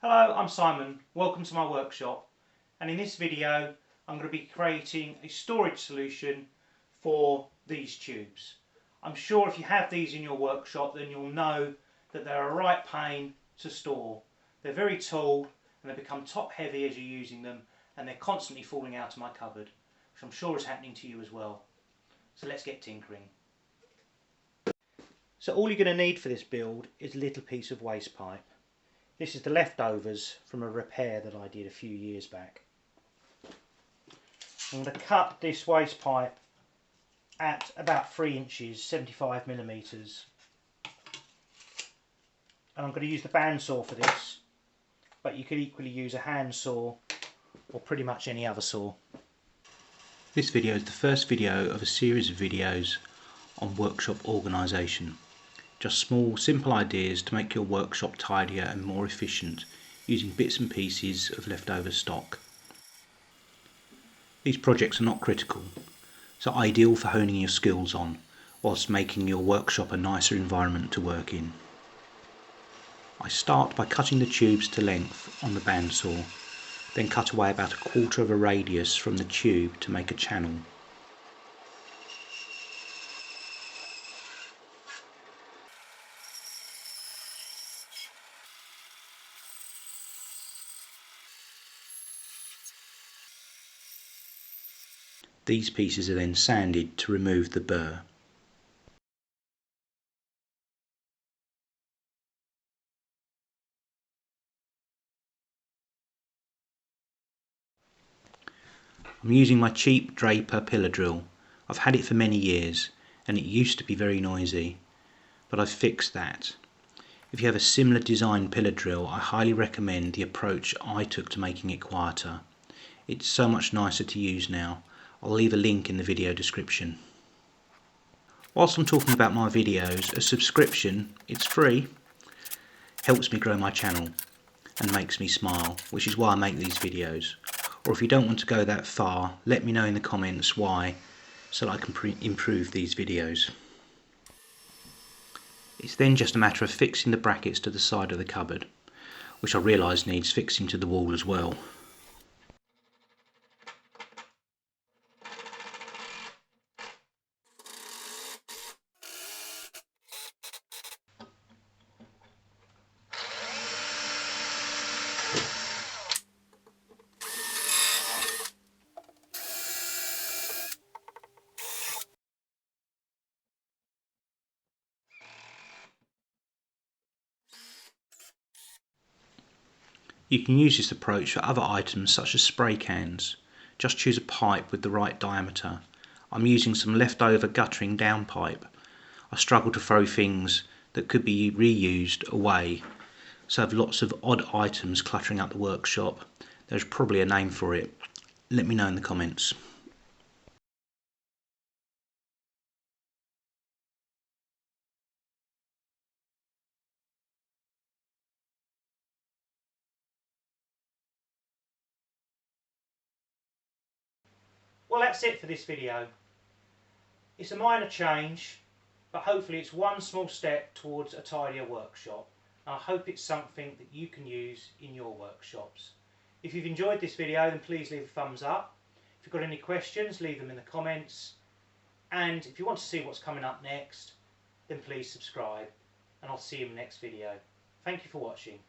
Hello, I'm Simon. Welcome to my workshop, and in this video I'm going to be creating a storage solution for these tubes. I'm sure if you have these in your workshop then you'll know that they're a right pain to store. They're very tall and they become top heavy as you're using them, and they're constantly falling out of my cupboard, which I'm sure is happening to you as well. So let's get tinkering. So all you're going to need for this build is a little piece of waste pipe. This is the leftovers from a repair that I did a few years back. I'm going to cut this waste pipe at about 3 inches, 75 millimeters. And I'm going to use the bandsaw for this, but you could equally use a hand saw or pretty much any other saw. This video is the first video of a series of videos on workshop organisation. Just small, simple ideas to make your workshop tidier and more efficient using bits and pieces of leftover stock. These projects are not critical, so ideal for honing your skills on, whilst making your workshop a nicer environment to work in. I start by cutting the tubes to length on the bandsaw, then cut away about 1/4 of a radius from the tube to make a channel. These pieces are then sanded to remove the burr. I'm using my cheap Draper pillar drill. I've had it for many years and it used to be very noisy, but I've fixed that. If you have a similar design pillar drill, I highly recommend the approach I took to making it quieter. It's so much nicer to use now. I'll leave a link in the video description. Whilst I'm talking about my videos, a subscription, it's free, helps me grow my channel and makes me smile, which is why I make these videos. Or if you don't want to go that far, let me know in the comments why, so that I can improve these videos. It's then just a matter of fixing the brackets to the side of the cupboard, which I realise needs fixing to the wall as well. You can use this approach for other items such as spray cans. Just choose a pipe with the right diameter. I'm using some leftover guttering downpipe. I struggle to throw things that could be reused away, so I have lots of odd items cluttering up the workshop. There's probably a name for it. Let me know in the comments. Well, that's it for this video. It's a minor change, but hopefully it's one small step towards a tidier workshop. And I hope it's something that you can use in your workshops. If you've enjoyed this video, then please leave a thumbs up. If you've got any questions, leave them in the comments. And if you want to see what's coming up next, then please subscribe. And I'll see you in the next video. Thank you for watching.